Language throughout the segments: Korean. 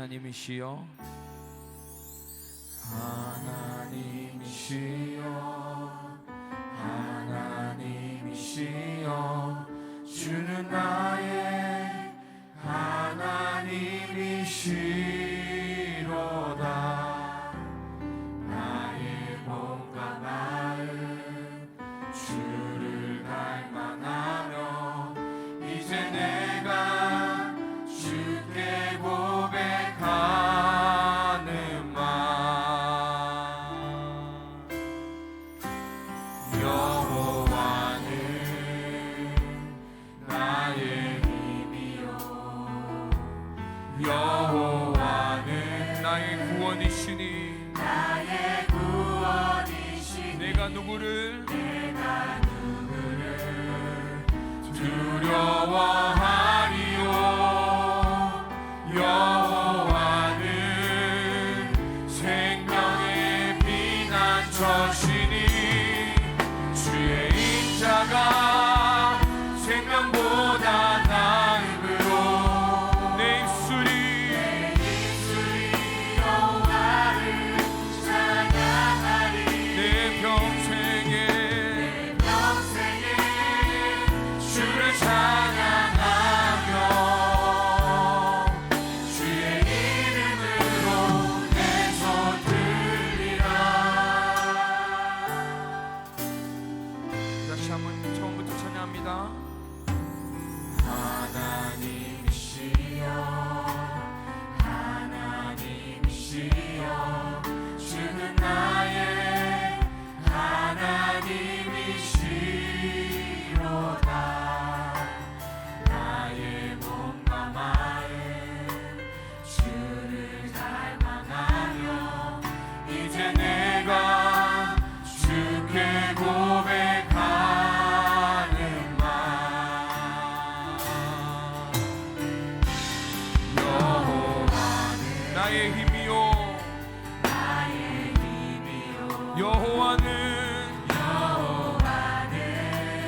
하나님이시여, 하나님이시여, 하나님이시여, 주는 나의 하나님이시로다. 나의 몸과 마음 주를 닮아가며 이제 내가 주께 고백하는 말. 여호와는 나의 힘이요, 여호와는 나의 구원이시니, 나의 구원이시니 내가 누구를 두려워하리요. 여호와는 생명의 피난처시니 주의 인자가 생명보다 나음으로 내 입술이 여호와를 찬양하리. 내 평생에 주를 찬양하며 주의 이름으로 내 손 들리라. 다시 한번 처음부터 찬양합니다. 하나님이시여, 하나님이시여, 주는 나의 하나님이시로다. 나의 몸과 마음 주를 닮아가며 이제 내가 주께 고백하는 말. 여호와는 나의 힘이요, 여호와는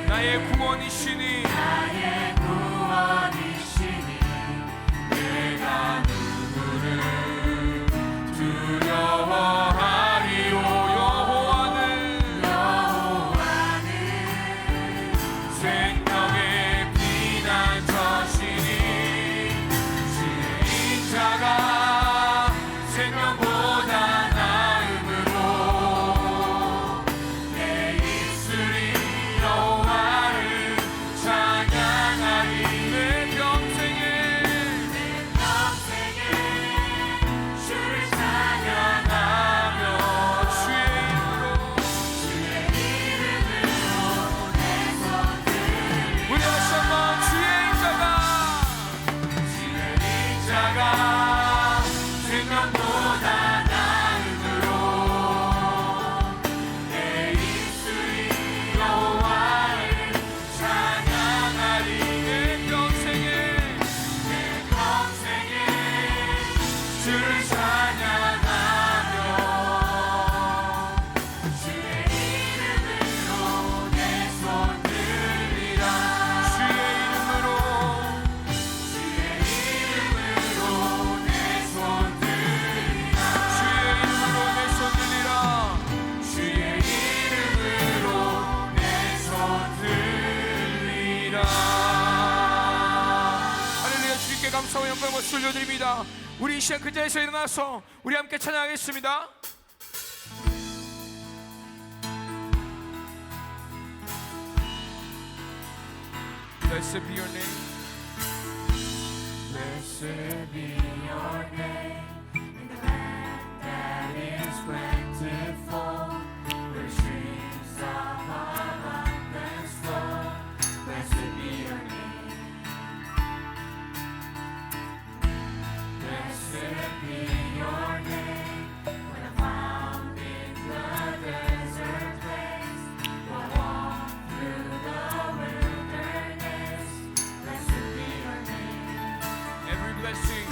나의 구원이시니, 나의 구원이시니 내가 누구를 두려워하리요. 여호와는 생명의 피난처시니 주의 인자가 생명보다 나음으로 내 입술이 여호와를 찬양하리. 내 평생에 주를 찬양하며 주의 이름으로 내 손 들리라. 우리 다시 한번 주의 인자가 생명보다 나음으로 내 입술이 여호와를 찬양하리. 내 평생에 주를 찬양하며 주의 이름으로 내 손 들리라. 주의 이름으로 내 손 들리라. 주의 이름으로 내 손 들리라. 주의 이름으로 내 손 들리라. 할렐루야. 주님께 감사와 영광과 박수를 올려드립니다. 우리 이 시간 그 자리에서 일어나서 우리 함께 찬양하겠습니다. Blessed be your name. Blessed be your name in the land that is plentiful, where streams of abundance flow. Blessed be your name. Blessed be your name when I'm found in the desert place, or walk through the wilderness. Blessed be your name. Every blessing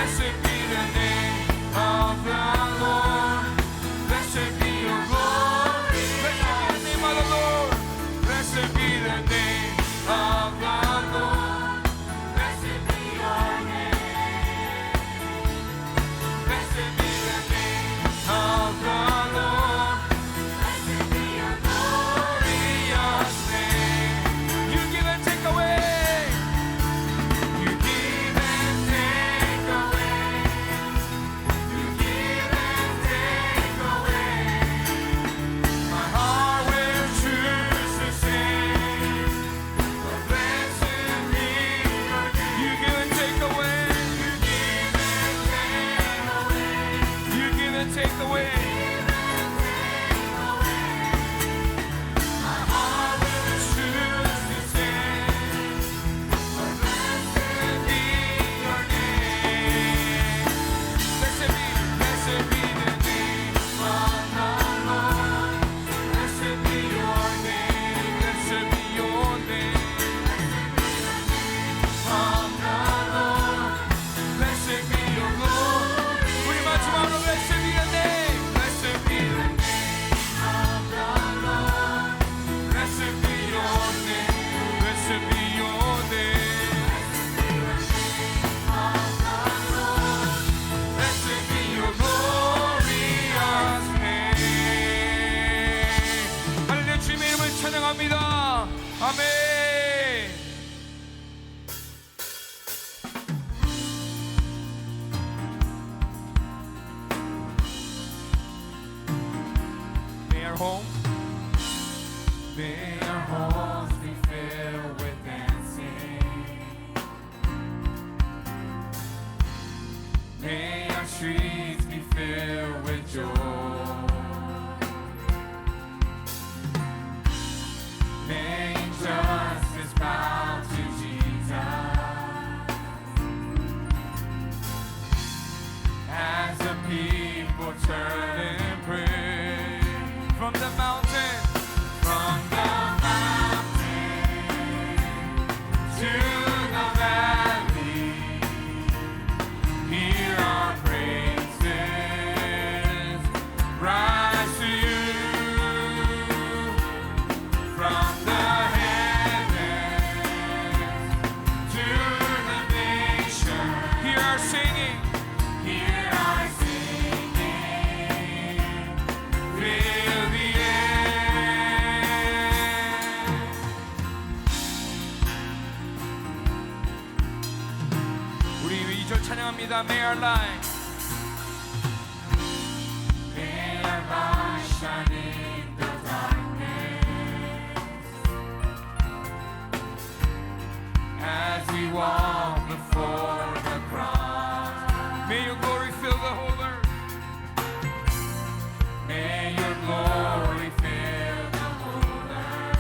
Blessed be the name of the Lord. Blessed be your glory. Blessed be the name of the Lord. Blessed be the name of the Lord. Blessed be your name. Blessed be the name of the Lord. Blessed be your Glorious name. You give and take away. You give and take away. You give and take away. My heart will choose to sing. Blessed be your name. You give and take away. You give and take away. My heart will choose to sing. Blessed be your name. Blessed be the name of the Lord. Blessed be your name. Blessed be your name. Of the Lord. Blessed be your glory. 우리 마지막으로 blessed be the name. Blessed be the name of the Lord. Blessed be your name. Blessed be your name. Blessed be your glorious name. 할렐루야 주님의 이름을 찬양합니다. 아멘. May our homes be filled with dancing. May our streets be filled with joy. May justice bow to Jesus. As the people turn and pray from the mountain, to the valley, hear our praises rise to you. From the heavens to the nation, hear our singing. Hear our singing, fill the air. 우리 2절 찬양합니다. May our light, may our light shine in the darkness as we walk before the cross. May your glory fill the whole earth. May your glory fill the whole earth.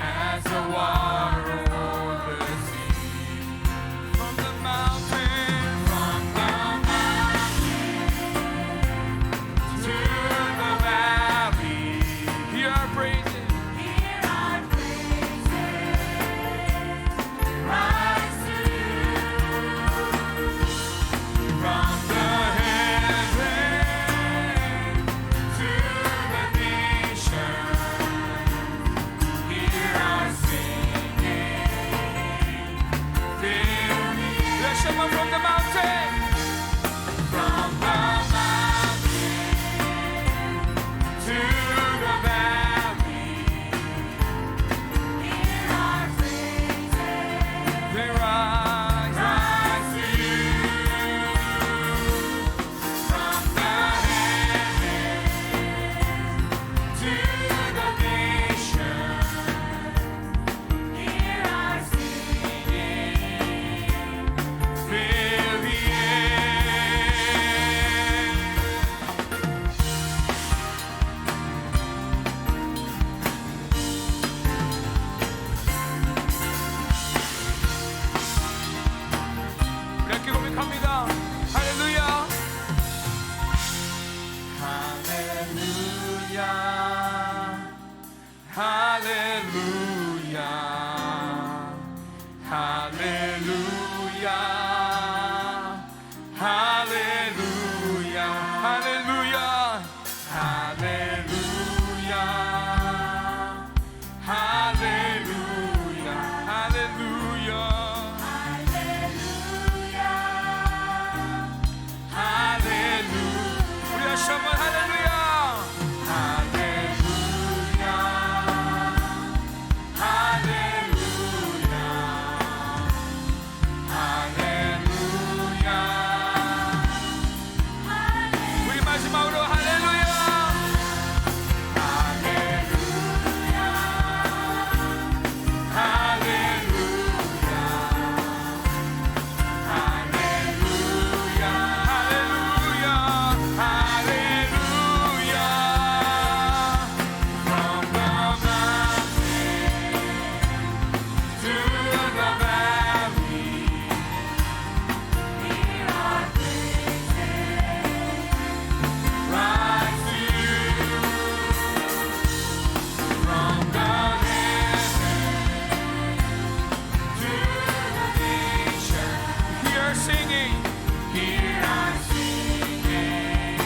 As the water over the sea, from the mountain, to the valley, hear our praises. Hear our praises 할렐루야 할렐루야 할렐루야 할렐루야 할렐루야 할렐루야 우리 다시 한번 할렐루야 할렐루야 할렐루야 할렐루야 우리 마지막으로 할렐루야 할렐루야 할렐루야 할렐루야 할렐루야 할렐루야 From the mountain to the valley Here are rise to you from the heaven to the nation. Here singing, here I'm singing.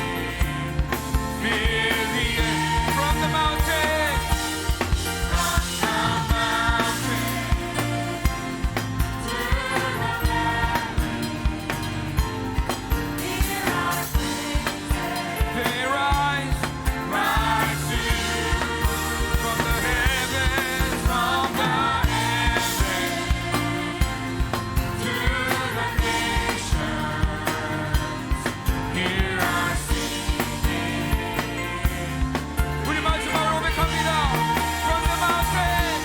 Feel the air from the mountain, from the mountain to the valley. They rise, rise to you from the heavens, from the heavens to the nations. Here I sing. 우리 마지막으로 고백합니다. From the mountain,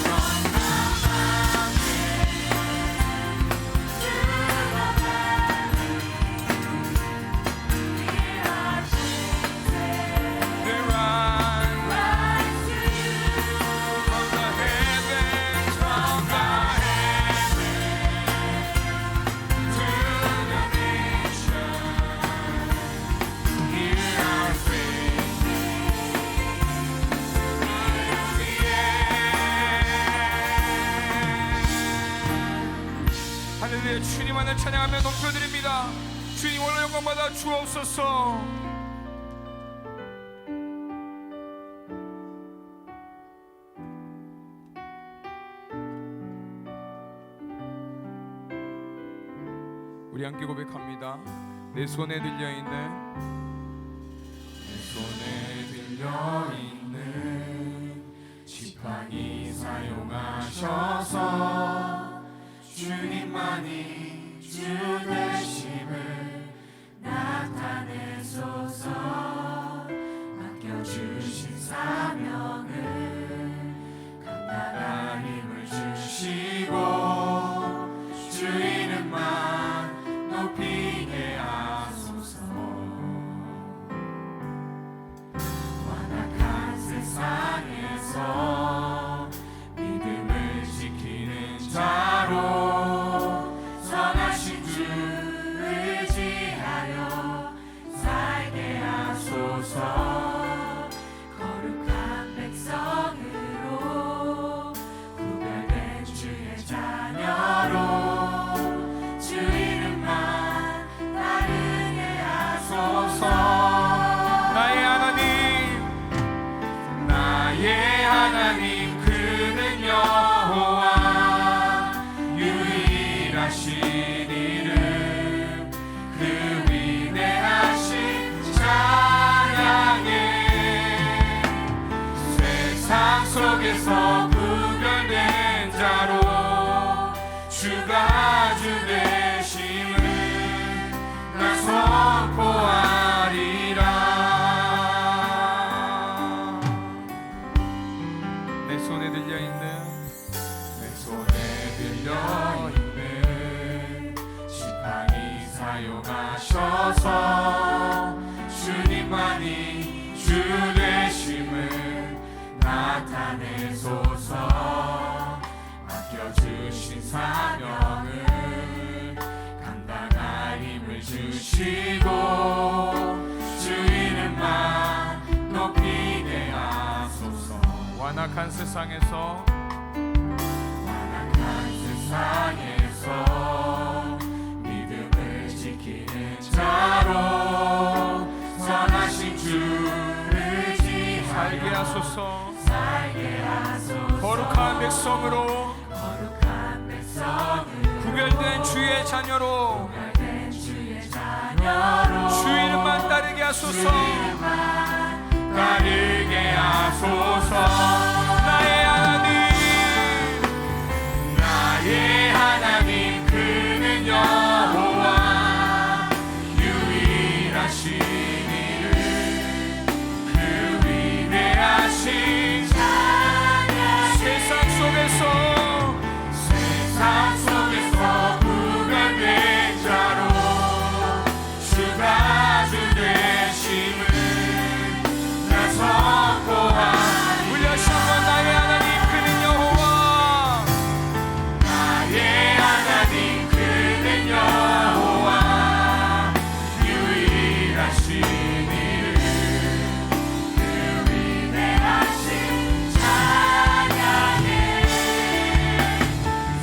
from the mountain to the valley. They rise, rise to you from the heavens, from the heavens to the nations. Here I sing, the air. 할렐루야 주님만을 찬양하며 높여드립니다. 주님 오늘 영광받아 주옵소서. 우리 함께 고백합니다. 내 손에 들려있는 내 손에 들려있는 지팡이 사용하셔서 주님만이 주 되심을 나타내소서. 맡겨주신 사명을 감당할 힘을 주시고 주 이름만 높이게 하소서. 완악한 세상에서 믿음을 지키는 자로 선하신 주 의지하여 살게 하소서. 거룩한 백성으로 구별된 주의 자녀로 주 이름만 따르게 하소서. 나의 하나님 그는 여호와 유일하신 이름 그 위대하신 찬양에 세상 속에서 구별된 자로 주가 주 되심을 나 선포하리라. 내 손에 들려있는 지팡이 사용하셔서 주님만이 주 되심을 나타내소서. 맡겨주신 사명을 감당할 힘을 주시고 주 이름만 높이게 하소서. 완악한 세상에서 백성으로 거룩한 백성으로 구별된 주의 자녀로 된 주의 자녀로 주 이름만 따르게 하소서. 따르게 하소서. 나의 하나님, 나의 하나님 그는 여호와 유일하신 이를 그 위대하신 세상 속에서 세상 속에서 구별된 자로 주가 주 되심을 나 선포하리. 우리 다시 한번 나의 하나님 그는 여호와 나의 하나님 그는 여호와 유일하신 이를 그 위대하신 찬양해.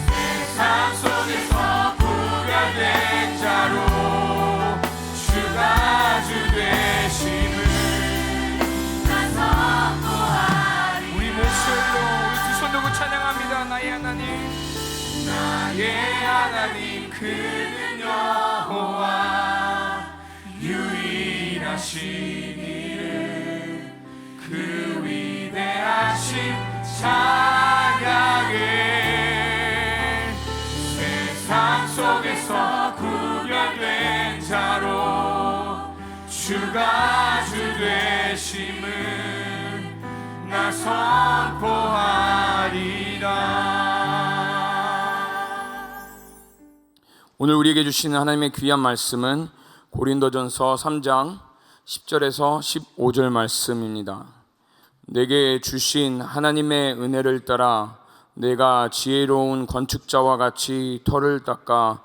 세상 속에서 구별된 자로 주가 주 되심을 나 선포하리. 우리 목소리로 우리 두 손 들고 찬양합니다. 나의 하나님, 나의 하나님 그는 여호와 유일하신 이를 그 위대하신 찬양해. 세상 속에서 구별된 자로 주가 주 되심을 나 선포하리라. 오늘 우리에게 주시는 하나님의 귀한 말씀은 고린도전서 3장 10절에서 15절 말씀입니다. 내게 주신 하나님의 은혜를 따라 내가 지혜로운 건축자와 같이 터를 닦아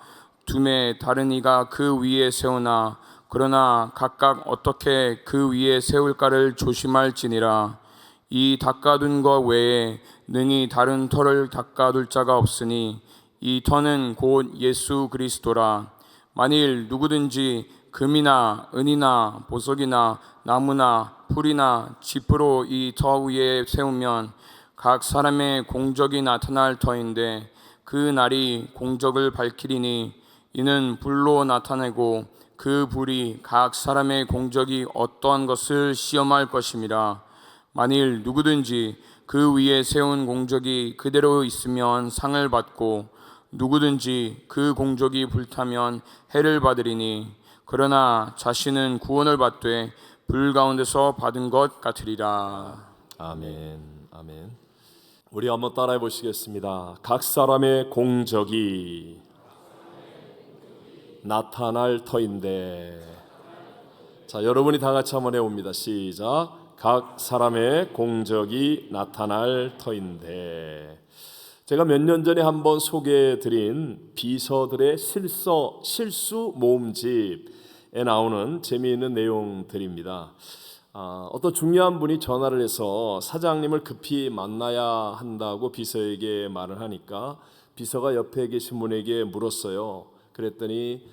둠에 다른 이가 그 위에 세우나 그러나 각각 어떻게 그 위에 세울까를 조심할지니라. 이 닦아둔 것 외에 능히 다른 터를 닦아둘 자가 없으니 이 터는 곧 예수 그리스도라. 만일 누구든지 금이나 은이나 보석이나 나무나 풀이나 짚으로 이 터 위에 세우면 각 사람의 공적이 나타날 터인데 그 날이 공적을 밝히리니 이는 불로 나타내고 그 불이 각 사람의 공적이 어떠한 것을 시험할 것임이라. 만일 누구든지 그 위에 세운 공적이 그대로 있으면 상을 받고 누구든지 그 공적이 불타면 해를 받으리니 그러나 자신은 구원을 받되 불 가운데서 받은 것 같으리라. 아멘. 아멘. 우리 한번 따라해 보시겠습니다. 각 사람의 공적이 나타날 터인데. 자, 여러분이 다 같이 한번 해봅니다. 시작. 각 사람의 공적이 나타날 터인데. 제가 몇 년 전에 한번 소개해드린 비서들의 실수 모음집에 나오는 재미있는 내용들입니다. 어떤 중요한 분이 전화를 해서 사장님을 급히 만나야 한다고 비서에게 말을 하니까 비서가 옆에 계신 분에게 물었어요. 그랬더니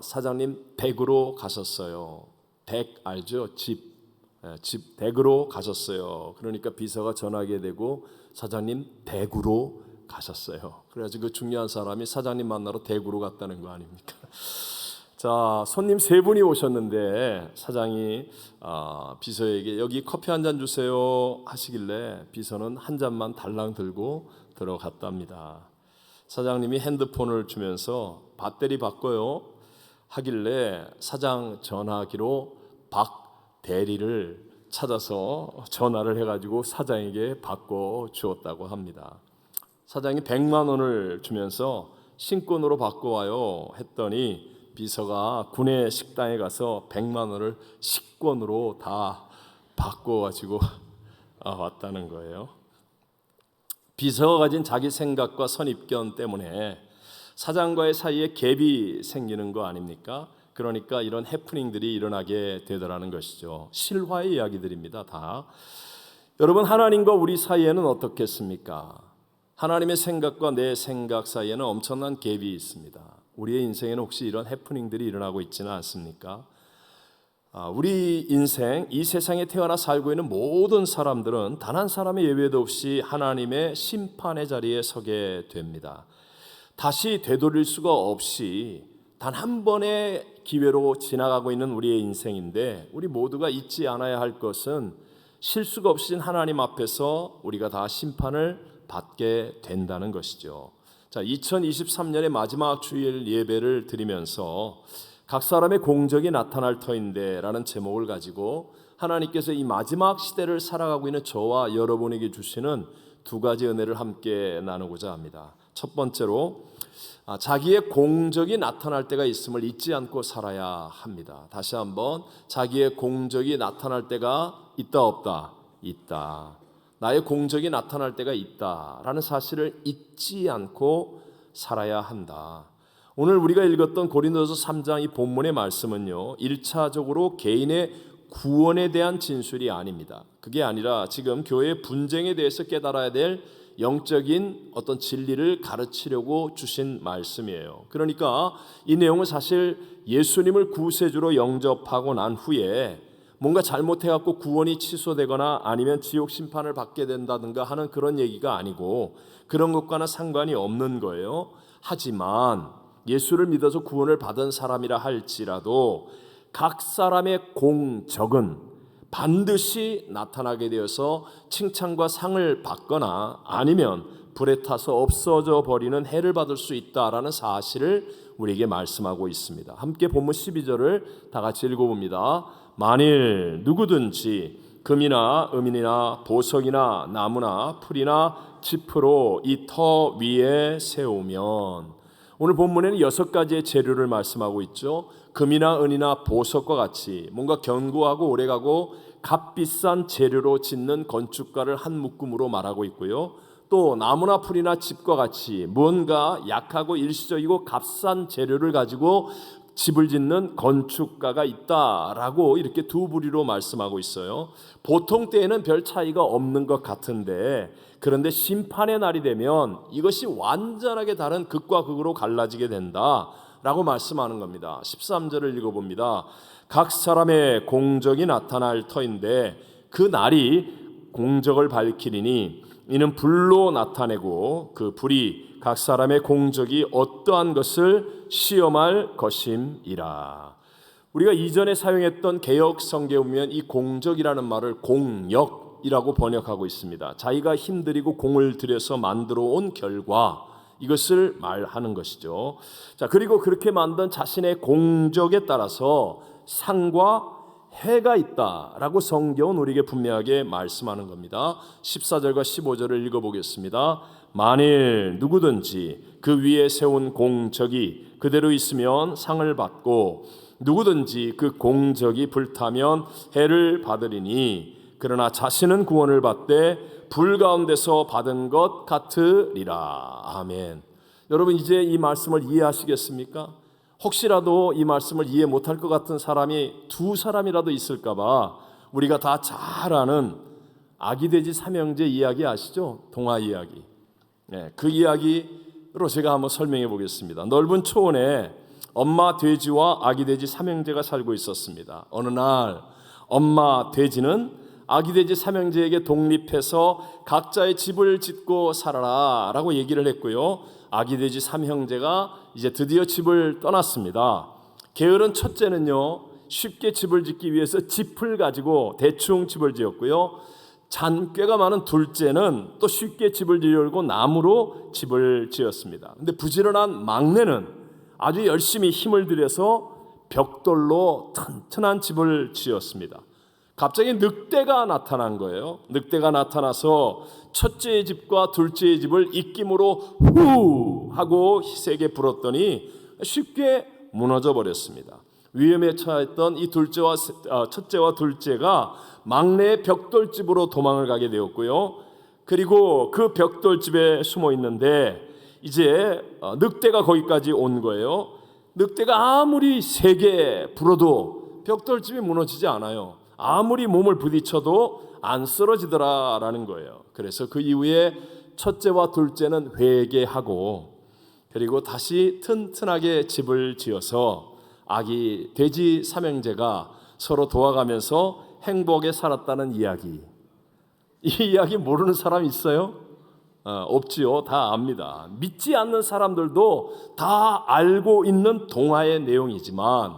사장님 댁으로 가셨어요. 댁 알죠? 집 댁으로 가셨어요. 그러니까 비서가 전화하게 되고 사장님 댁으로 가셨어요. 그래가지고 그 중요한 사람이 사장님 만나러 댁으로 갔다는 거 아닙니까? 자, 손님 세 분이 오셨는데 사장이 비서에게 여기 커피 한 잔 주세요 하시길래 비서는 한 잔만 달랑 들고 들어갔답니다. 사장님이 핸드폰을 주면서 배터리 바꿔요 하길래 사장 전화기로 박 대리를 찾아서 전화를 해가지고 사장에게 바꿔 주었다고 합니다. 사장이 100만 원을 주면서 신권으로 바꿔와요 했더니 비서가 구내 식당에 가서 100만 원을 식권으로 다 바꿔가지고 왔다는 거예요. 비서가 가진 자기 생각과 선입견 때문에 사장과의 사이에 갭이 생기는 거 아닙니까? 그러니까 이런 해프닝들이 일어나게 되더라는 것이죠. 실화의 이야기들입니다. 다. 여러분, 하나님과 우리 사이에는 어떻겠습니까? 하나님의 생각과 내 생각 사이에는 엄청난 갭이 있습니다. 우리의 인생에는 혹시 이런 해프닝들이 일어나고 있지는 않습니까? 우리 인생, 이 세상에 태어나 살고 있는 모든 사람들은 단 한 사람의 예외도 없이 하나님의 심판의 자리에 서게 됩니다. 다시 되돌릴 수가 없이 단 한 번의 기회로 지나가고 있는 우리의 인생인데, 우리 모두가 잊지 않아야 할 것은 실수가 없인 하나님 앞에서 우리가 다 심판을 받게 된다는 것이죠. 자, 2023년의 마지막 주일 예배를 드리면서 각 사람의 공적이 나타날 터인데 라는 제목을 가지고 하나님께서 이 마지막 시대를 살아가고 있는 저와 여러분에게 주시는 두 가지 은혜를 함께 나누고자 합니다. 첫 번째로 자기의 공적이 나타날 때가 있음을 잊지 않고 살아야 합니다. 다시 한번, 자기의 공적이 나타날 때가 있다 없다? 있다. 나의 공적이 나타날 때가 있다라는 사실을 잊지 않고 살아야 한다. 오늘 우리가 읽었던 고린도서 3장 이 본문의 말씀은요, 1차적으로 개인의 구원에 대한 진술이 아닙니다. 그게 아니라 지금 교회의 분쟁에 대해서 깨달아야 될 영적인 어떤 진리를 가르치려고 주신 말씀이에요. 그러니까 이 내용은 사실 예수님을 구세주로 영접하고 난 후에 뭔가 잘못해갖고 구원이 취소되거나 아니면 지옥 심판을 받게 된다든가 하는 그런 얘기가 아니고, 그런 것과는 상관이 없는 거예요. 하지만 예수를 믿어서 구원을 받은 사람이라 할지라도 각 사람의 공적은 반드시 나타나게 되어서 칭찬과 상을 받거나 아니면 불에 타서 없어져 버리는 해를 받을 수 있다라는 사실을 우리에게 말씀하고 있습니다. 함께 본문 12절을 다 같이 읽어봅니다. 만일 누구든지 금이나 은이나 보석이나 나무나 풀이나 짚으로 이 터 위에 세우면, 오늘 본문에는 6가지의 재료를 말씀하고 있죠. 금이나 은이나 보석과 같이 뭔가 견고하고 오래가고 값비싼 재료로 짓는 건축가를 한 묶음으로 말하고 있고요. 또 나무나 풀이나 짚과 같이 뭔가 약하고 일시적이고 값싼 재료를 가지고 집을 짓는 건축가가 있다라고 이렇게 두 부류로 말씀하고 있어요. 보통 때에는 별 차이가 없는 것 같은데, 그런데 심판의 날이 되면 이것이 완전하게 다른 극과 극으로 갈라지게 된다라고 말씀하는 겁니다. 13절을 읽어봅니다. 각 사람의 공적이 나타날 터인데 그 날이 공적을 밝히리니 이는 불로 나타내고 그 불이 각 사람의 공적이 어떠한 것을 시험할 것임이라. 우리가 이전에 사용했던 개역 성경에 보면 이 공적이라는 말을 공역이라고 번역하고 있습니다. 자기가 힘들이고 공을 들여서 만들어 온 결과, 이것을 말하는 것이죠. 자, 그리고 그렇게 만든 자신의 공적에 따라서 상과 해가 있다라고 성경은 우리에게 분명하게 말씀하는 겁니다. 14절과 15절을 읽어보겠습니다. 만일 누구든지 그 위에 세운 공적이 그대로 있으면 상을 받고 누구든지 그 공적이 불타면 해를 받으리니 그러나 자신은 구원을 받되 불 가운데서 받은 것 같으리라. 아멘. 여러분, 이제 이 말씀을 이해하시겠습니까? 혹시라도 이 말씀을 이해 못할 것 같은 사람이 두 사람이라도 있을까 봐 우리가 다 잘 아는 아기돼지 삼형제 이야기 아시죠? 동화 이야기. 네, 그 이야기로 제가 한번 설명해 보겠습니다. 넓은 초원에 엄마 돼지와 아기 돼지 삼형제가 살고 있었습니다. 어느 날 엄마 돼지는 아기 돼지 삼형제에게 독립해서 각자의 집을 짓고 살아라 라고 얘기를 했고요. 아기 돼지 삼형제가 이제 드디어 집을 떠났습니다. 게으른 첫째는요, 쉽게 집을 짓기 위해서 짚을 가지고 대충 집을 지었고요. 잔꾀가 많은 둘째는 또 쉽게 집을 지으려고 나무로 집을 지었습니다. 근데 부지런한 막내는 아주 열심히 힘을 들여서 벽돌로 튼튼한 집을 지었습니다. 갑자기 늑대가 나타난 거예요. 늑대가 나타나서 첫째의 집과 둘째의 집을 입김으로 후 하고 세게 불었더니 쉽게 무너져 버렸습니다. 위험에 처했던 이 첫째와 둘째가 막내의 벽돌집으로 도망을 가게 되었고요. 그리고 그 벽돌집에 숨어 있는데 이제 늑대가 거기까지 온 거예요. 늑대가 아무리 세게 불어도 벽돌집이 무너지지 않아요. 아무리 몸을 부딪혀도 안 쓰러지더라라는 거예요. 그래서 그 이후에 첫째와 둘째는 회개하고 그리고 다시 튼튼하게 집을 지어서 아기 돼지 삼형제가 서로 도와가면서 행복에 살았다는 이야기. 이 이야기 모르는 사람 있어요? 없지요. 다 압니다. 믿지 않는 사람들도 다 알고 있는 동화의 내용이지만,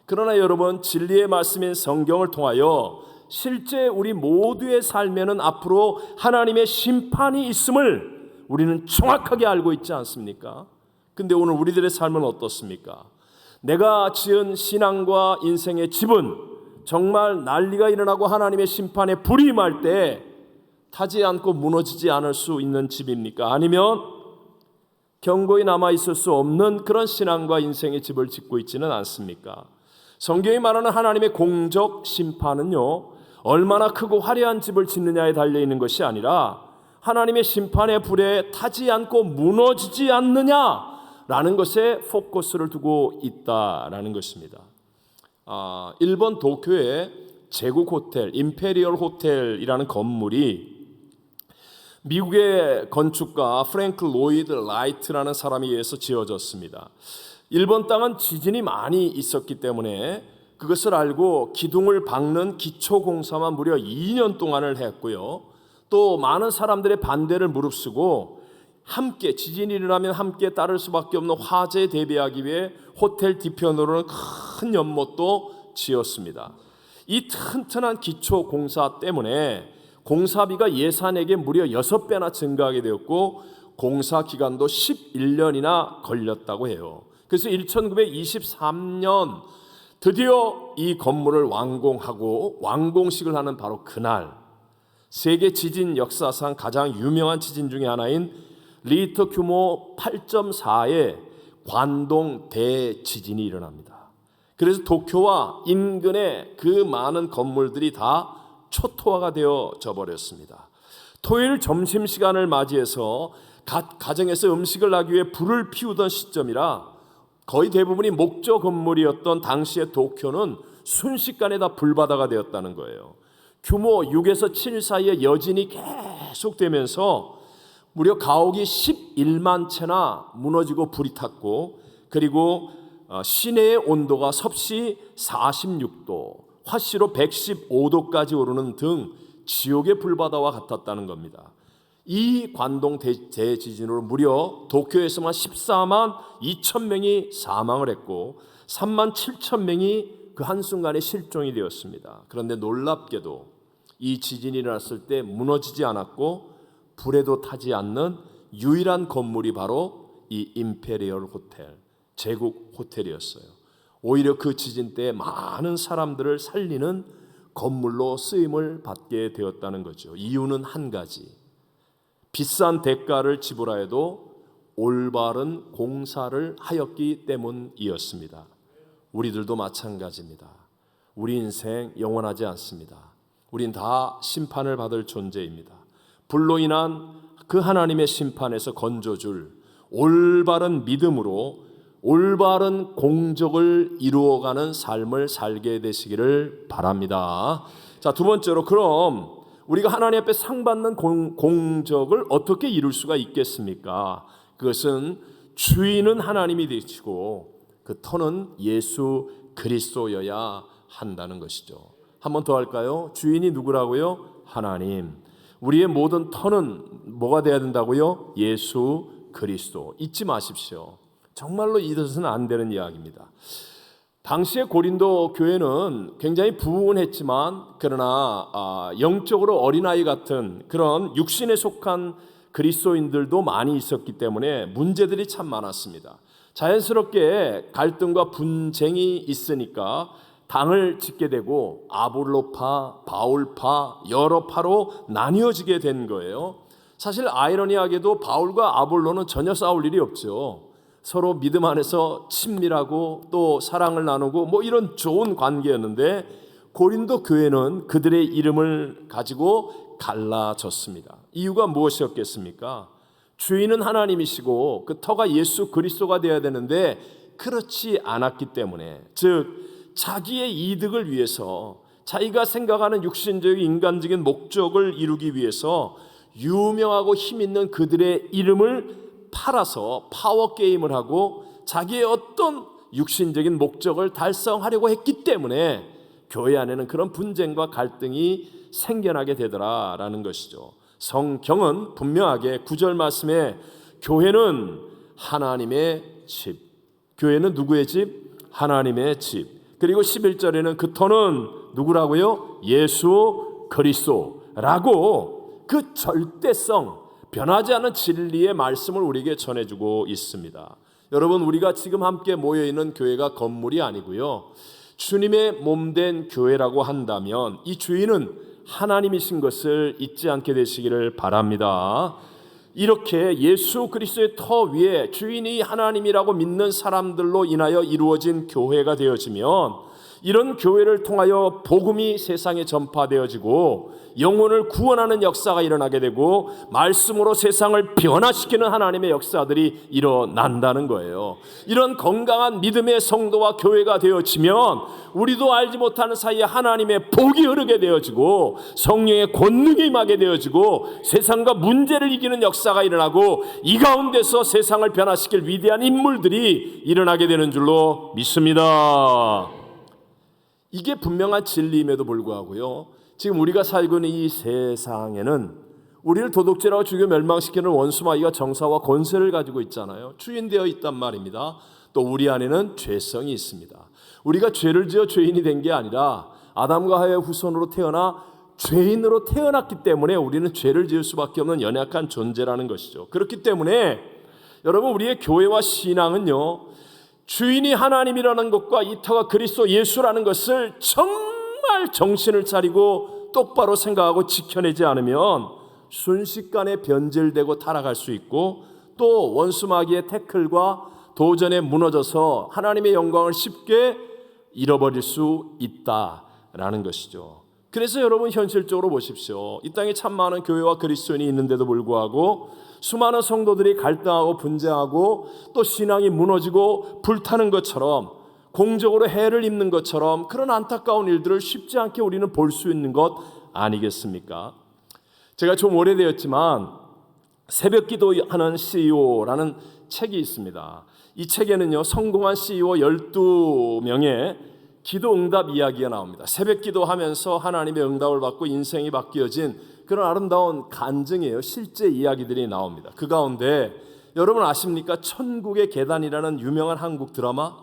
그러나 여러분, 진리의 말씀인 성경을 통하여 실제 우리 모두의 삶에는 앞으로 하나님의 심판이 있음을 우리는 정확하게 알고 있지 않습니까? 근데 오늘 우리들의 삶은 어떻습니까? 내가 지은 신앙과 인생의 집은 정말 난리가 일어나고 하나님의 심판에 불이 임할 때 타지 않고 무너지지 않을 수 있는 집입니까? 아니면 견고히 남아있을 수 없는 그런 신앙과 인생의 집을 짓고 있지는 않습니까? 성경이 말하는 하나님의 공적 심판은요, 얼마나 크고 화려한 집을 짓느냐에 달려있는 것이 아니라 하나님의 심판의 불에 타지 않고 무너지지 않느냐라는 것에 포커스를 두고 있다라는 것입니다. 일본 도쿄의 제국 호텔, 임페리얼 호텔이라는 건물이 미국의 건축가 프랭크 로이드 라이트라는 사람에 의해서 지어졌습니다. 일본 땅은 지진이 많이 있었기 때문에 그것을 알고 기둥을 박는 기초 공사만 무려 2년 동안을 했고요. 또 많은 사람들의 반대를 무릅쓰고 함께 지진이 일어나면 함께 따를 수밖에 없는 화재에 대비하기 위해 호텔 뒤편으로는 큰 연못도 지었습니다. 이 튼튼한 기초 공사 때문에 공사비가 예산액의 무려 6배나 증가하게 되었고 공사 기간도 11년이나 걸렸다고 해요. 그래서 1923년 드디어 이 건물을 완공하고 완공식을 하는 바로 그날, 세계 지진 역사상 가장 유명한 지진 중에 하나인 리히터 규모 8.4의 관동 대지진이 일어납니다. 그래서 도쿄와 인근의 그 많은 건물들이 다 초토화가 되어져 버렸습니다. 토요일 점심시간을 맞이해서 가정에서 음식을 하기 위해 불을 피우던 시점이라 거의 대부분이 목조 건물이었던 당시의 도쿄는 순식간에 다 불바다가 되었다는 거예요. 규모 6에서 7 사이의 여진이 계속되면서 무려 가옥이 11만 채나 무너지고 불이 탔고, 그리고 시내의 온도가 섭씨 46도, 화씨로 115도까지 오르는 등 지옥의 불바다와 같았다는 겁니다. 이 관동 대지진으로 무려 도쿄에서만 14만 2천 명이 사망을 했고 3만 7천 명이 그 한순간에 실종이 되었습니다. 그런데 놀랍게도 이 지진이 일어났을 때 무너지지 않았고 불에도 타지 않는 유일한 건물이 바로 이 임페리얼 호텔, 제국 호텔이었어요. 오히려 그 지진 때 많은 사람들을 살리는 건물로 쓰임을 받게 되었다는 거죠. 이유는 한 가지, 비싼 대가를 지불하여도 올바른 공사를 하였기 때문이었습니다. 우리들도 마찬가지입니다. 우리 인생 영원하지 않습니다. 우린 다 심판을 받을 존재입니다. 불로 인한 그 하나님의 심판에서 건져줄 올바른 믿음으로 올바른 공적을 이루어가는 삶을 살게 되시기를 바랍니다. 자, 두 번째로, 그럼 우리가 하나님 앞에 상 받는 공적을 어떻게 이룰 수가 있겠습니까? 그것은 주인은 하나님이 되시고 그 터는 예수 그리스도여야 한다는 것이죠. 한 번 더 할까요? 주인이 누구라고요? 하나님. 우리의 모든 터는 뭐가 돼야 된다고요? 예수 그리스도. 잊지 마십시오. 정말로 잊어서는 안 되는 이야기입니다. 당시의 고린도 교회는 굉장히 부흥했지만 그러나 영적으로 어린아이 같은 그런 육신에 속한 그리스도인들도 많이 있었기 때문에 문제들이 참 많았습니다. 자연스럽게 갈등과 분쟁이 있으니까 당을 짓게 되고 아볼로파, 바울파, 여러 파로 나뉘어지게 된 거예요. 사실 아이러니하게도 바울과 아볼로는 전혀 싸울 일이 없죠. 서로 믿음 안에서 친밀하고 또 사랑을 나누고 뭐 이런 좋은 관계였는데 고린도 교회는 그들의 이름을 가지고 갈라졌습니다. 이유가 무엇이었겠습니까? 주인은 하나님이시고 그 터가 예수 그리스도가 되어야 되는데 그렇지 않았기 때문에, 즉 자기의 이득을 위해서 자기가 생각하는 육신적인 인간적인 목적을 이루기 위해서 유명하고 힘있는 그들의 이름을 팔아서 파워게임을 하고 자기의 어떤 육신적인 목적을 달성하려고 했기 때문에 교회 안에는 그런 분쟁과 갈등이 생겨나게 되더라라는 것이죠. 성경은 분명하게 9절 말씀에 교회는 하나님의 집, 교회는 누구의 집? 하나님의 집. 그리고 11절에는 그 터는 누구라고요? 예수 그리스도라고 그 절대성, 변하지 않는 진리의 말씀을 우리에게 전해주고 있습니다. 여러분, 우리가 지금 함께 모여있는 교회가 건물이 아니고요, 주님의 몸된 교회라고 한다면 이 주인은 하나님이신 것을 잊지 않게 되시기를 바랍니다. 이렇게 예수 그리스도의 터 위에 주인이 하나님이라고 믿는 사람들로 인하여 이루어진 교회가 되어지면, 이런 교회를 통하여 복음이 세상에 전파되어지고 영혼을 구원하는 역사가 일어나게 되고 말씀으로 세상을 변화시키는 하나님의 역사들이 일어난다는 거예요. 이런 건강한 믿음의 성도와 교회가 되어지면 우리도 알지 못하는 사이에 하나님의 복이 흐르게 되어지고 성령의 권능이 임하게 되어지고 세상과 문제를 이기는 역사가 일어나고 이 가운데서 세상을 변화시킬 위대한 인물들이 일어나게 되는 줄로 믿습니다. 이게 분명한 진리임에도 불구하고요, 지금 우리가 살고 있는 이 세상에는 우리를 도둑질하고 죽여 멸망시키는 원수마귀가 정사와 권세를 가지고 있잖아요. 주인되어 있단 말입니다. 또 우리 안에는 죄성이 있습니다. 우리가 죄를 지어 죄인이 된 게 아니라 아담과 하와의 후손으로 태어나 죄인으로 태어났기 때문에 우리는 죄를 지을 수밖에 없는 연약한 존재라는 것이죠. 그렇기 때문에 여러분, 우리의 교회와 신앙은요, 주인이 하나님이라는 것과 이 터가 그리스도 예수라는 것을 정말 정신을 차리고 똑바로 생각하고 지켜내지 않으면 순식간에 변질되고 타락할 수 있고, 또 원수마귀의 태클과 도전에 무너져서 하나님의 영광을 쉽게 잃어버릴 수 있다라는 것이죠. 그래서 여러분, 현실적으로 보십시오. 이 땅에 참 많은 교회와 그리스도인이 있는데도 불구하고 수많은 성도들이 갈등하고 분쟁하고 또 신앙이 무너지고 불타는 것처럼, 공적으로 해를 입는 것처럼 그런 안타까운 일들을 쉽지 않게 우리는 볼 수 있는 것 아니겠습니까? 제가 좀 오래되었지만 새벽기도하는 CEO라는 책이 있습니다. 이 책에는요, 성공한 CEO 12명의 기도 응답 이야기가 나옵니다. 새벽 기도하면서 하나님의 응답을 받고 인생이 바뀌어진 그런 아름다운 간증이에요. 실제 이야기들이 나옵니다. 그 가운데 여러분 아십니까? 천국의 계단이라는 유명한 한국 드라마,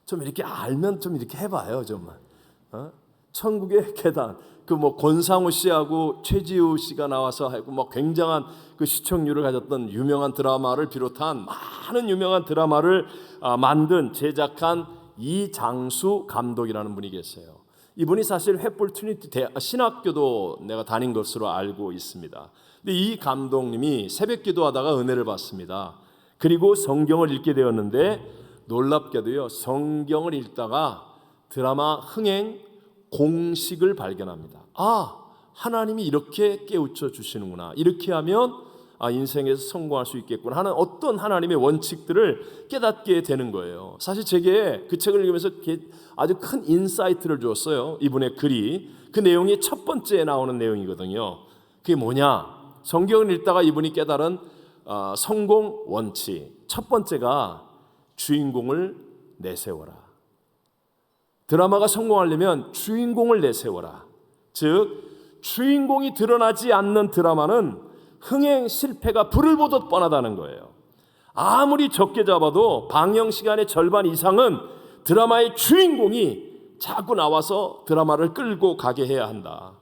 좀 이렇게 알면 좀 이렇게 해봐요. 정말 천국의 계단, 그 뭐 권상우 씨하고 최지우 씨가 나와서 하고 뭐 굉장한 그 시청률을 가졌던 유명한 드라마를 비롯한 많은 유명한 드라마를 만든 제작한 이장수 감독이라는 분이 계세요. 이분이 사실 횃불 트리니티 신학교도 내가 다닌 것으로 알고 있습니다. 근데 이 감독님이 새벽 기도하다가 은혜를 받습니다. 그리고 성경을 읽게 되었는데 놀랍게도요, 성경을 읽다가 드라마 흥행 공식을 발견합니다. 아, 하나님이 이렇게 깨우쳐 주시는구나. 이렇게 하면 인생에서 성공할 수 있겠구나 하는 어떤 하나님의 원칙들을 깨닫게 되는 거예요. 사실 제게 그 책을 읽으면서 아주 큰 인사이트를 줬어요. 이분의 글이, 그 내용이 첫 번째에 나오는 내용이거든요. 그게 뭐냐? 성경을 읽다가 이분이 깨달은 성공 원칙. 첫 번째가 주인공을 내세워라. 드라마가 성공하려면 주인공을 내세워라. 즉 주인공이 드러나지 않는 드라마는 흥행 실패가 불을 보듯 뻔하다는 거예요. 아무리 적게 잡아도 방영 시간의 절반 이상은 드라마의 주인공이 자꾸 나와서 드라마를 끌고 가게 해야 한다.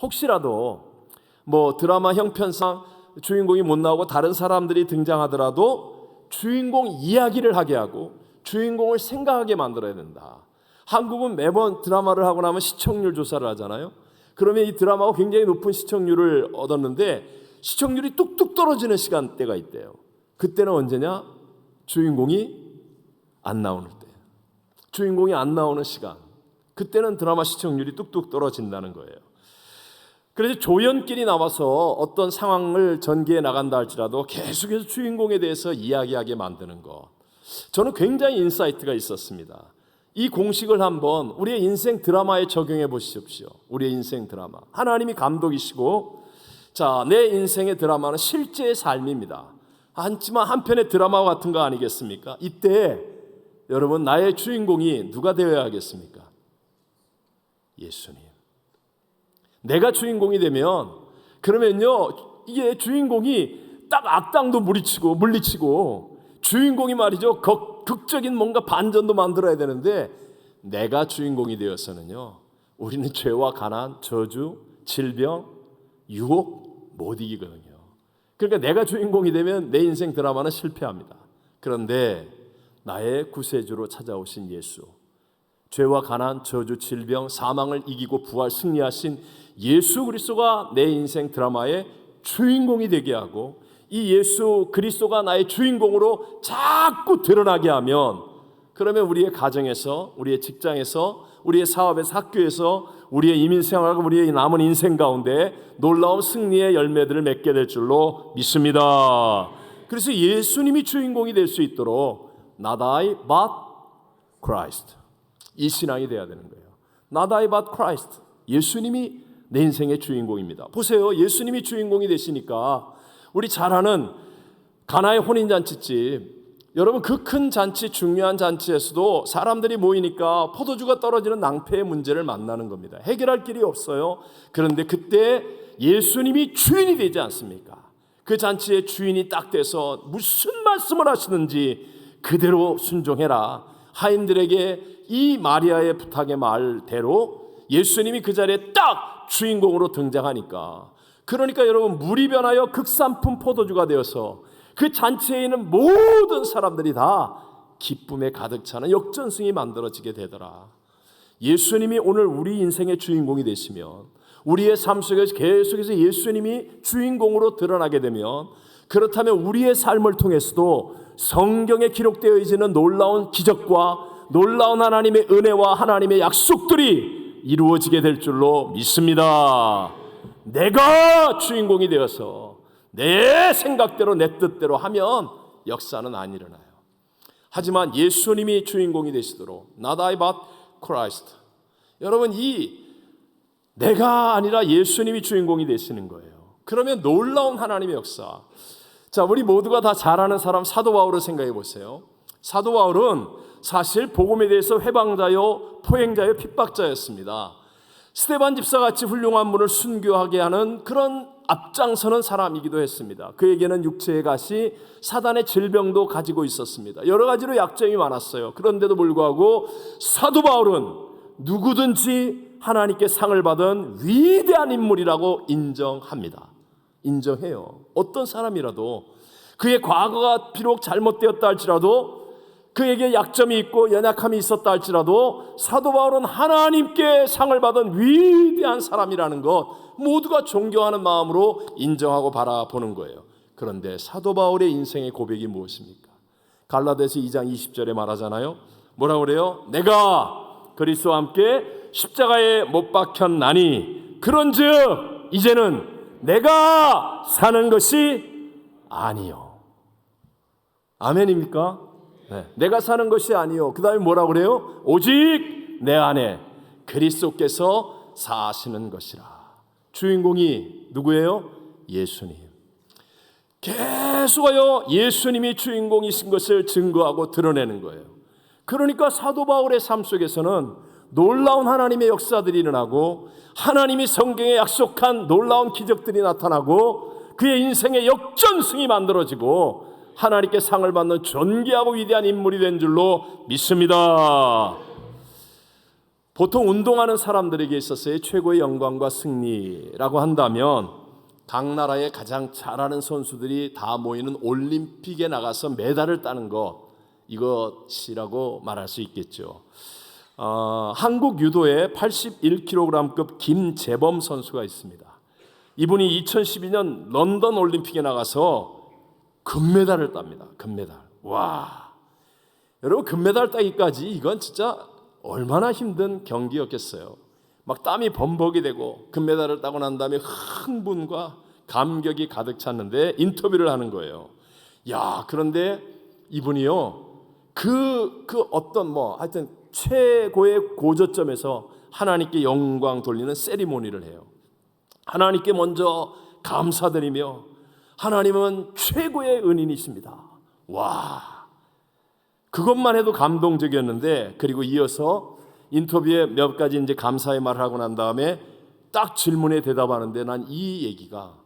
혹시라도 뭐 드라마 형편상 주인공이 못 나오고 다른 사람들이 등장하더라도 주인공 이야기를 하게 하고 주인공을 생각하게 만들어야 된다. 한국은 매번 드라마를 하고 나면 시청률 조사를 하잖아요. 그러면 이 드라마가 굉장히 높은 시청률을 얻었는데 시청률이 뚝뚝 떨어지는 시간대가 있대요. 그때는 언제냐? 주인공이 안 나오는 때. 주인공이 안 나오는 시간. 그때는 드라마 시청률이 뚝뚝 떨어진다는 거예요. 그래서 조연끼리 나와서 어떤 상황을 전개해 나간다 할지라도 계속해서 주인공에 대해서 이야기하게 만드는 것. 저는 굉장히 인사이트가 있었습니다. 이 공식을 한번 우리의 인생 드라마에 적용해 보십시오. 우리의 인생 드라마. 하나님이 감독이시고, 자, 내 인생의 드라마는 실제의 삶입니다. 하지만 한편의 드라마 같은 거 아니겠습니까? 이때 여러분, 나의 주인공이 누가 되어야 하겠습니까? 예수님. 내가 주인공이 되면 그러면요 이게 주인공이 딱 악당도 물리치고 주인공이 말이죠 극적인 뭔가 반전도 만들어야 되는데 내가 주인공이 되어서는요 우리는 죄와 가난, 저주, 질병, 유혹 못 이기거든요. 그러니까 내가 주인공이 되면 내 인생 드라마는 실패합니다. 그런데 나의 구세주로 찾아오신 예수, 죄와 가난, 저주, 질병, 사망을 이기고 부활 승리하신 예수 그리스도가 내 인생 드라마의 주인공이 되게 하고 이 예수 그리스도가 나의 주인공으로 자꾸 드러나게 하면 그러면 우리의 가정에서, 우리의 직장에서, 우리의 사업에서, 학교에서, 우리의 이민생활과 우리의 남은 인생 가운데 놀라운 승리의 열매들을 맺게 될 줄로 믿습니다. 그래서 예수님이 주인공이 될 수 있도록 Not I but Christ, 이 신앙이 돼야 되는 거예요. Not I but Christ, 예수님이 내 인생의 주인공입니다. 보세요, 예수님이 주인공이 되시니까 우리 잘 아는 가나의 혼인잔치집, 여러분 그 큰 잔치, 중요한 잔치에서도 사람들이 모이니까 포도주가 떨어지는 낭패의 문제를 만나는 겁니다. 해결할 길이 없어요. 그런데 그때 예수님이 주인이 되지 않습니까? 그 잔치의 주인이 딱 돼서 무슨 말씀을 하시는지 그대로 순종해라. 하인들에게 이 마리아의 부탁의 말대로 예수님이 그 자리에 딱 주인공으로 등장하니까, 그러니까 여러분 물이 변하여 극산품 포도주가 되어서 그 잔치에 있는 모든 사람들이 다 기쁨에 가득 차는 역전승이 만들어지게 되더라. 예수님이 오늘 우리 인생의 주인공이 되시면, 우리의 삶 속에서 계속해서 예수님이 주인공으로 드러나게 되면, 그렇다면 우리의 삶을 통해서도 성경에 기록되어 있는 놀라운 기적과 놀라운 하나님의 은혜와 하나님의 약속들이 이루어지게 될 줄로 믿습니다. 내가 주인공이 되어서 내 생각대로 내 뜻대로 하면 역사는 안 일어나요. 하지만 예수님이 주인공이 되시도록 Not I but Christ, 여러분 이 내가 아니라 예수님이 주인공이 되시는 거예요. 그러면 놀라운 하나님의 역사. 자, 우리 모두가 다 잘 아는 사람 사도 바울을 생각해 보세요. 사도 바울은 사실 복음에 대해서 회방자요, 포행자요, 핍박자였습니다. 스데반 집사같이 훌륭한 분을 순교하게 하는 그런 앞장서는 사람이기도 했습니다. 그에게는 육체의 가시, 사단의 질병도 가지고 있었습니다. 여러 가지로 약점이 많았어요. 그런데도 불구하고 사도 바울은 누구든지 하나님께 상을 받은 위대한 인물이라고 인정합니다. 인정해요. 어떤 사람이라도 그의 과거가 비록 잘못되었다 할지라도, 그에게 약점이 있고 연약함이 있었다 할지라도 사도 바울은 하나님께 상을 받은 위대한 사람이라는 것 모두가 존경하는 마음으로 인정하고 바라보는 거예요. 그런데 사도 바울의 인생의 고백이 무엇입니까? 갈라디아서 2장 20절에 말하잖아요. 뭐라고 그래요? 내가 그리스도와 함께 십자가에 못 박혔나니 그런즉 이제는 내가 사는 것이 아니요. 아멘입니까? 네. 내가 사는 것이 아니요. 그 다음에 뭐라고 그래요? 오직 내 안에 그리스도께서 사시는 것이라. 주인공이 누구예요? 예수님. 계속하여 예수님이 주인공이신 것을 증거하고 드러내는 거예요. 그러니까 사도 바울의 삶 속에서는 놀라운 하나님의 역사들이 일어나고 하나님이 성경에 약속한 놀라운 기적들이 나타나고 그의 인생의 역전승이 만들어지고 하나님께 상을 받는 존귀하고 위대한 인물이 된 줄로 믿습니다. 보통 운동하는 사람들에게 있어서의 최고의 영광과 승리라고 한다면 각 나라의 가장 잘하는 선수들이 다 모이는 올림픽에 나가서 메달을 따는 것, 이것이라고 말할 수 있겠죠. 한국 유도에 81kg급 김재범 선수가 있습니다. 이분이 2012년 런던 올림픽에 나가서 금메달을 땁니다. 금메달. 와, 여러분 금메달 따기까지 이건 진짜 얼마나 힘든 경기였겠어요. 막 땀이 범벅이 되고 금메달을 따고 난 다음에 흥분과 감격이 가득 찼는데 인터뷰를 하는 거예요. 야, 그런데 이분이요 그 어떤 하여튼 최고의 고저점에서 하나님께 영광 돌리는 세리모니를 해요. 하나님께 먼저 감사드리며 하나님은 최고의 은인이십니다. 와, 그것만 해도 감동적이었는데, 그리고 이어서 인터뷰에 몇 가지 이제 감사의 말을 하고 난 다음에 딱 질문에 대답하는데 난 이 얘기가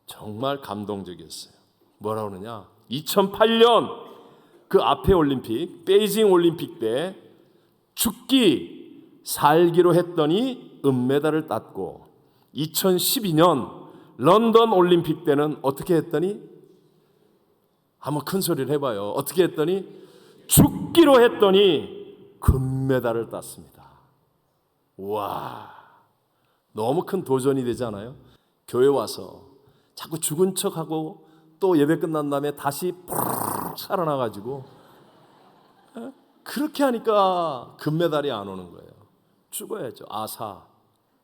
정말 감동적이었어요. 뭐라 그러냐? 2008년 그 앞에 올림픽, 베이징 올림픽 때 죽기 살기로 했더니 은메달을 땄고 2012년 런던 올림픽 때는 어떻게 했더니 한번 큰 소리를 해봐요. 어떻게 했더니 죽기로 했더니 금메달을 땄습니다. 와, 너무 큰 도전이 되지 않아요? 교회 와서 자꾸 죽은 척하고 또 예배 끝난 다음에 다시 푸르르 살아나가지고 그렇게 하니까 금메달이 안 오는 거예요. 죽어야죠. 아사,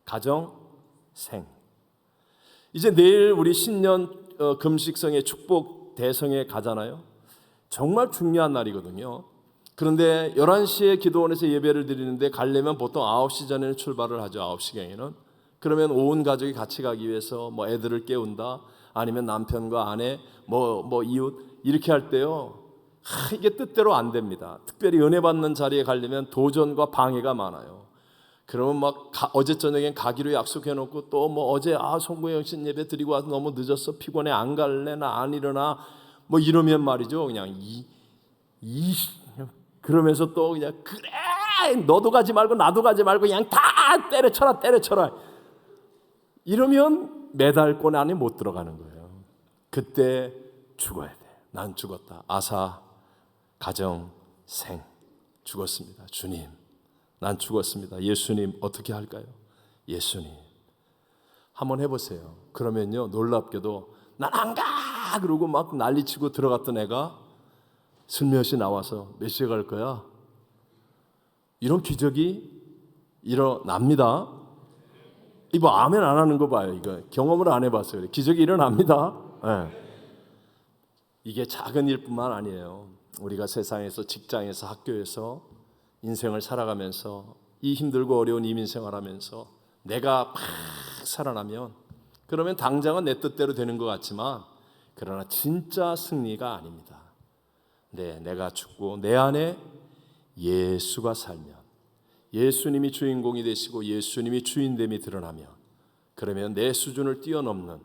가정, 생. 이제 내일 우리 신년 금식성의 축복 대성에 가잖아요. 정말 중요한 날이거든요. 그런데 11시에 기도원에서 예배를 드리는데 가려면 보통 9시 전에는 출발을 하죠. 9시경에는. 그러면 온 가족이 같이 가기 위해서 뭐 애들을 깨운다, 아니면 남편과 아내, 뭐 이웃 이렇게 할 때요. 이게 뜻대로 안 됩니다. 특별히 은혜 받는 자리에 가려면 도전과 방해가 많아요. 그러면 막 어제 저녁엔 가기로 약속해놓고 또 뭐 어제 송구영신 예배 드리고 와서 너무 늦었어, 피곤해, 안 갈래, 나 안 일어나, 뭐 이러면 말이죠. 그냥 그러면서 또 그냥 그래, 너도 가지 말고 나도 가지 말고 그냥 다 때려쳐라. 이러면 메달권 안에 못 들어가는 거예요. 그때 죽어야 돼. 난 죽었다. 아사, 가정, 생. 죽었습니다. 주님, 난 죽었습니다. 예수님 어떻게 할까요? 예수님 한번 해보세요. 그러면요, 놀랍게도 난 안 가! 그러고 막 난리치고 들어갔던 애가 슬며시 나와서 몇 시에 갈 거야? 이런 기적이 일어납니다. 이거 아멘 안 하는 거 봐요. 이거 경험을 안 해봤어요. 기적이 일어납니다. 네. 이게 작은 일뿐만 아니에요. 우리가 세상에서, 직장에서, 학교에서 인생을 살아가면서 이 힘들고 어려운 이민생활하면서 내가 막 살아나면, 그러면 당장은 내 뜻대로 되는 것 같지만 그러나 진짜 승리가 아닙니다. 네, 내가 죽고 내 안에 예수가 살면, 예수님이 주인공이 되시고 예수님이 주인됨이 드러나면, 그러면 내 수준을 뛰어넘는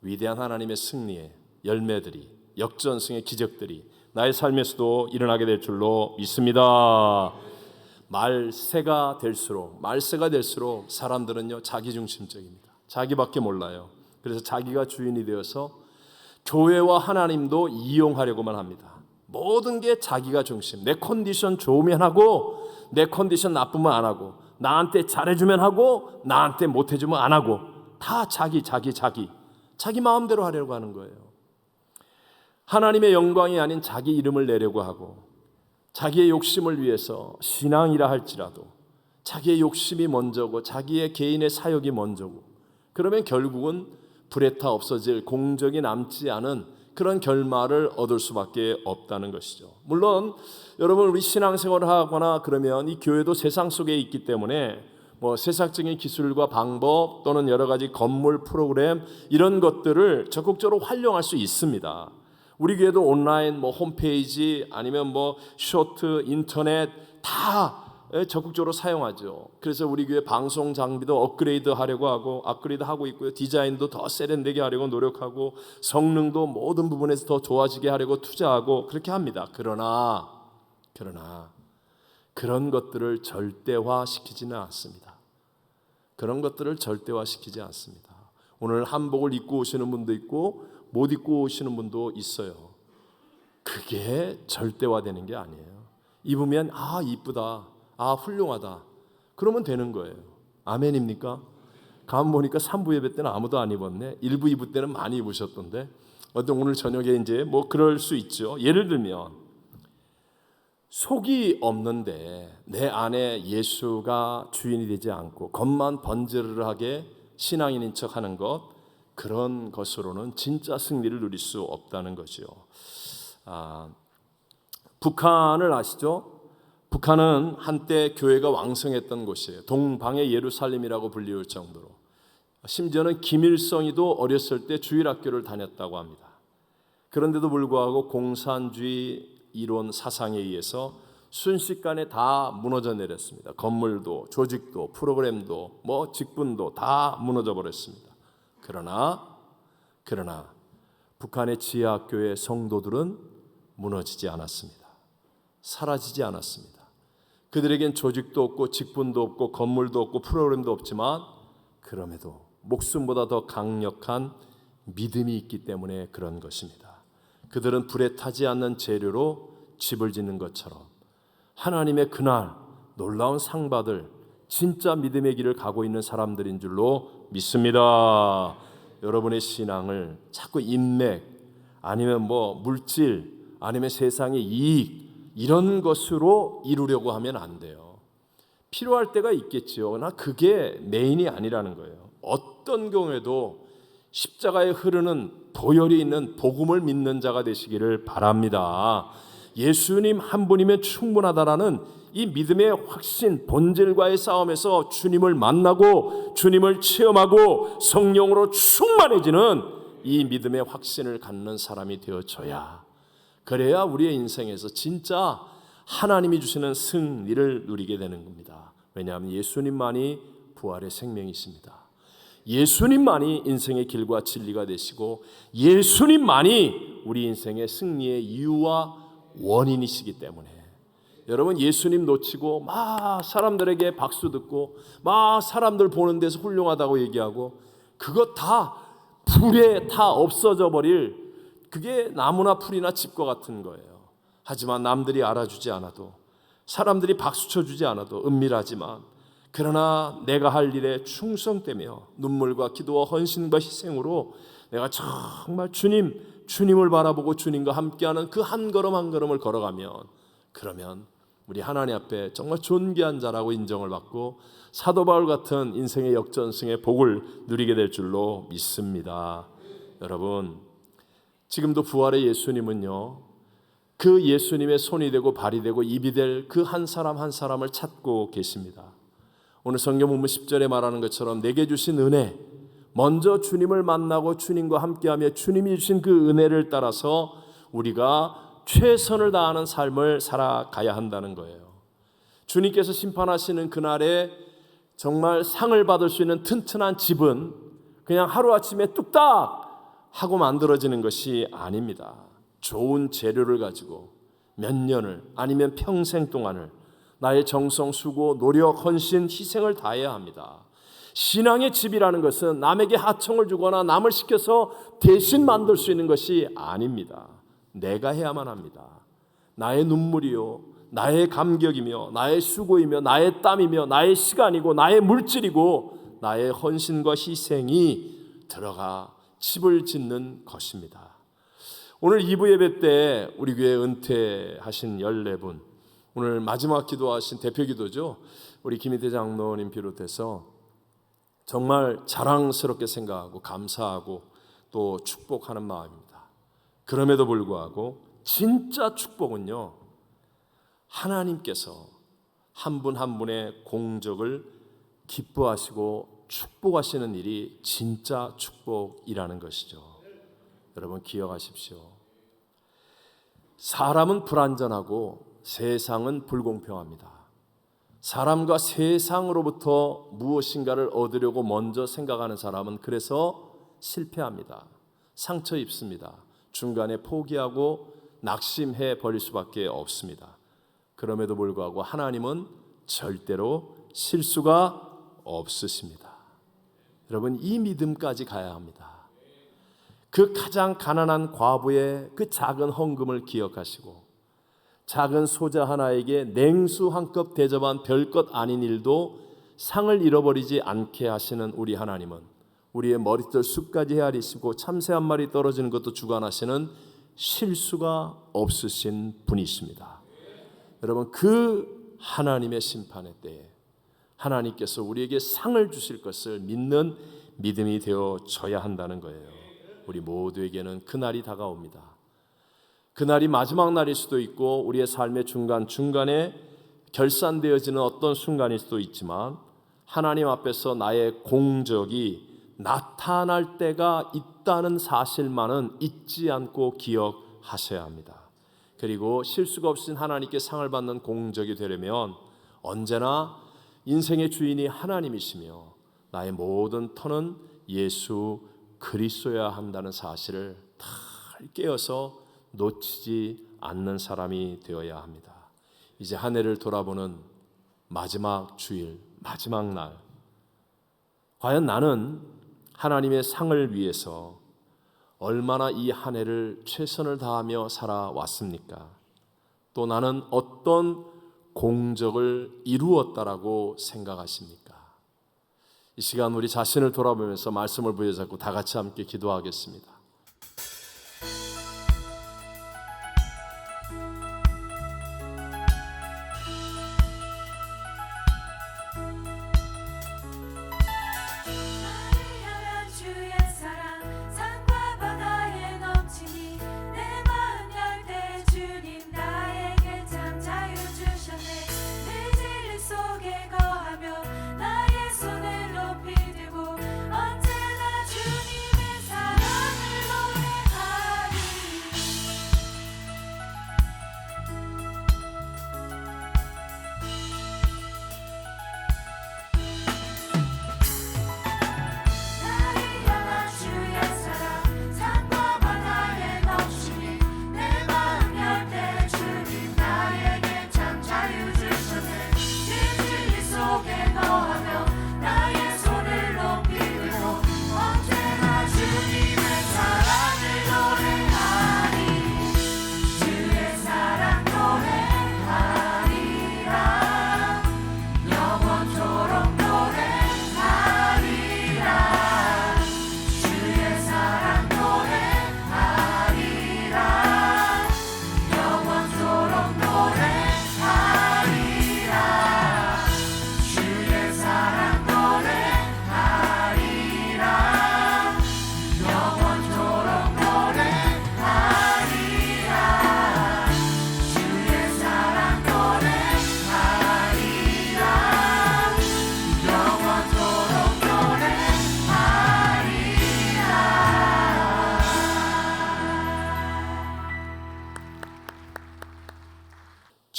위대한 하나님의 승리의 열매들이, 역전승의 기적들이 나의 삶에서도 일어나게 될 줄로 믿습니다. 말세가 될수록 사람들은요, 자기중심적입니다. 자기밖에 몰라요. 그래서 자기가 주인이 되어서 교회와 하나님도 이용하려고만 합니다. 모든 게 자기가 중심. 내 컨디션 좋으면 하고, 내 컨디션 나쁘면 안 하고, 나한테 잘해주면 하고, 나한테 못해주면 안 하고, 다 자기 마음대로 하려고 하는 거예요. 하나님의 영광이 아닌 자기 이름을 내려고 하고, 자기의 욕심을 위해서 신앙이라 할지라도 자기의 욕심이 먼저고 자기의 개인의 사역이 먼저고, 그러면 결국은 불에 타 없어질 공적이 남지 않은 그런 결말을 얻을 수밖에 없다는 것이죠. 물론 여러분, 우리 신앙생활을 하거나 그러면 이 교회도 세상 속에 있기 때문에 뭐 세상적인 기술과 방법 또는 여러 가지 건물 프로그램 이런 것들을 적극적으로 활용할 수 있습니다. 우리 교회도 온라인 뭐 홈페이지 아니면 뭐 쇼트, 인터넷 다 적극적으로 사용하죠. 그래서 우리 교회 방송 장비도 업그레이드 하고 있고요. 디자인도 더 세련되게 하려고 노력하고, 성능도 모든 부분에서 더 좋아지게 하려고 투자하고 그렇게 합니다. 그러나 그런 것들을 절대화시키지는 않습니다. 오늘 한복을 입고 오시는 분도 있고 못 입고 오시는 분도 있어요. 그게 절대화되는 게 아니에요. 입으면 이쁘다, 훌륭하다, 그러면 되는 거예요. 아멘입니까? 가만 보니까 3부 예배 때는 아무도 안 입었네. 1부 2부 때는 많이 입으셨던데 오늘 저녁에 이제 뭐 그럴 수 있죠. 예를 들면 속이 없는데 내 안에 예수가 주인이 되지 않고 겉만 번지르르하게 신앙인인 척하는 것, 그런 것으로는 진짜 승리를 누릴 수 없다는 거죠. 북한을 아시죠? 북한은 한때 교회가 왕성했던 곳이에요. 동방의 예루살렘이라고 불리울 정도로. 심지어는 김일성이도 어렸을 때 주일학교를 다녔다고 합니다. 그런데도 불구하고 공산주의 이론 사상에 의해서 순식간에 다 무너져 내렸습니다. 건물도, 조직도, 프로그램도, 직분도 다 무너져 버렸습니다. 그러나 북한의 지하학교의 성도들은 무너지지 않았습니다. 사라지지 않았습니다. 그들에겐 조직도 없고 직분도 없고 건물도 없고 프로그램도 없지만 그럼에도 목숨보다 더 강력한 믿음이 있기 때문에 그런 것입니다. 그들은 불에 타지 않는 재료로 집을 짓는 것처럼 하나님의 그날 놀라운 상 받을 진짜 믿음의 길을 가고 있는 사람들인 줄로 믿습니다. 여러분의 신앙을 자꾸 인맥 아니면 물질 아니면 세상의 이익 이런 것으로 이루려고 하면 안 돼요. 필요할 때가 있겠지요. 그러나 그게 메인이 아니라는 거예요. 어떤 경우에도 십자가에 흐르는 보혈이 있는 복음을 믿는 자가 되시기를 바랍니다. 예수님 한 분이면 충분하다라는 이 믿음의 확신, 본질과의 싸움에서 주님을 만나고 주님을 체험하고 성령으로 충만해지는 이 믿음의 확신을 갖는 사람이 되어져야, 그래야 우리의 인생에서 진짜 하나님이 주시는 승리를 누리게 되는 겁니다. 왜냐하면 예수님만이 부활의 생명이십니다. 예수님만이 인생의 길과 진리가 되시고 예수님만이 우리 인생의 승리의 이유와 원인이시기 때문에 여러분, 예수님 놓치고 막 사람들에게 박수 듣고 막 사람들 보는 데서 훌륭하다고 얘기하고 그거 다 불에 다 없어져 버릴, 그게 나무나 풀이나 집과 같은 거예요. 하지만 남들이 알아주지 않아도, 사람들이 박수 쳐주지 않아도 은밀하지만, 그러나 내가 할 일에 충성되며 눈물과 기도와 헌신과 희생으로 내가 정말 주님을 바라보고 주님과 함께하는 그 한 걸음 한 걸음을 걸어가면, 그러면 우리 하나님 앞에 정말 존귀한 자라고 인정을 받고 사도 바울 같은 인생의 역전승의 복을 누리게 될 줄로 믿습니다. 여러분, 지금도 부활의 예수님은요, 그 예수님의 손이 되고 발이 되고 입이 될 그 한 사람 한 사람을 찾고 계십니다. 오늘 성경 본문 10절에 말하는 것처럼 내게 주신 은혜, 먼저 주님을 만나고 주님과 함께하며 주님이 주신 그 은혜를 따라서 우리가 최선을 다하는 삶을 살아가야 한다는 거예요. 주님께서 심판하시는 그날에 정말 상을 받을 수 있는 튼튼한 집은 그냥 하루아침에 뚝딱 하고 만들어지는 것이 아닙니다. 좋은 재료를 가지고 몇 년을 아니면 평생 동안을 나의 정성, 수고, 노력, 헌신, 희생을 다해야 합니다. 신앙의 집이라는 것은 남에게 하청을 주거나 남을 시켜서 대신 만들 수 있는 것이 아닙니다. 내가 해야만 합니다. 나의 눈물이요, 나의 감격이며 나의 수고이며 나의 땀이며 나의 시간이고 나의 물질이고 나의 헌신과 희생이 들어가 집을 짓는 것입니다. 오늘 2부 예배 때 우리 교회 은퇴하신 14분, 오늘 마지막 기도하신 대표 기도죠. 우리 김희태 장로님 비롯해서 정말 자랑스럽게 생각하고 감사하고 또 축복하는 마음입니다. 그럼에도 불구하고 진짜 축복은요, 하나님께서 한 분 한 분의 공적을 기뻐하시고 축복하시는 일이 진짜 축복이라는 것이죠. 여러분 기억하십시오. 사람은 불완전하고 세상은 불공평합니다. 사람과 세상으로부터 무엇인가를 얻으려고 먼저 생각하는 사람은 그래서 실패합니다. 상처 입습니다. 중간에 포기하고 낙심해 버릴 수밖에 없습니다. 그럼에도 불구하고 하나님은 절대로 실수가 없으십니다. 여러분, 이 믿음까지 가야 합니다. 그 가장 가난한 과부의 그 작은 헌금을 기억하시고 작은 소자 하나에게 냉수 한 컵 대접한 별것 아닌 일도 상을 잃어버리지 않게 하시는 우리 하나님은 우리의 머리털 숲까지 헤아리시고 참새 한 마리 떨어지는 것도 주관하시는 실수가 없으신 분이십니다. 여러분, 그 하나님의 심판의 때에 하나님께서 우리에게 상을 주실 것을 믿는 믿음이 되어져야 한다는 거예요. 우리 모두에게는 그날이 다가옵니다. 그날이 마지막 날일 수도 있고 우리의 삶의 중간중간에 결산되어지는 어떤 순간일 수도 있지만 하나님 앞에서 나의 공적이 나타날 때가 있다는 사실만은 잊지 않고 기억하셔야 합니다. 그리고 실수가 없으신 하나님께 상을 받는 공적이 되려면 언제나 인생의 주인이 하나님이시며 나의 모든 터는 예수 그리스도여야 한다는 사실을 잘 깨어서 놓치지 않는 사람이 되어야 합니다. 이제 한 해를 돌아보는 마지막 주일, 마지막 날, 과연 나는 하나님의 상을 위해서 얼마나 이 한 해를 최선을 다하며 살아왔습니까? 또 나는 어떤 공적을 이루었다라고 생각하십니까? 이 시간 우리 자신을 돌아보면서 말씀을 부여잡고 다 같이 함께 기도하겠습니다.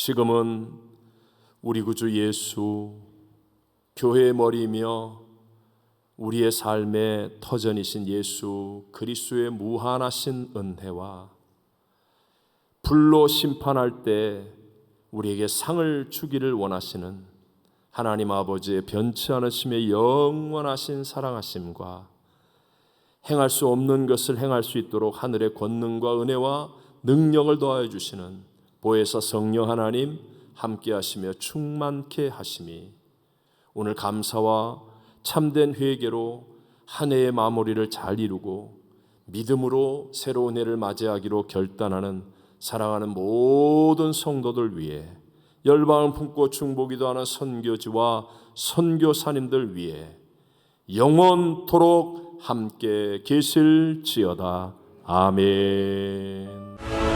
지금은 우리 구주 예수, 교회의 머리이며 우리의 삶의 터전이신 예수 그리스도의 무한하신 은혜와 불로 심판할 때 우리에게 상을 주기를 원하시는 하나님 아버지의 변치 않으심의 영원하신 사랑하심과 행할 수 없는 것을 행할 수 있도록 하늘의 권능과 은혜와 능력을 더하여 주시는 보혜사 성령 하나님 함께 하시며 충만케 하심이 오늘 감사와 참된 회개로 한 해의 마무리를 잘 이루고 믿음으로 새로운 해를 맞이하기로 결단하는 사랑하는 모든 성도들 위해 열방을 품고 중보기도하는 선교지와 선교사님들 위해 영원토록 함께 계실지어다. 아멘.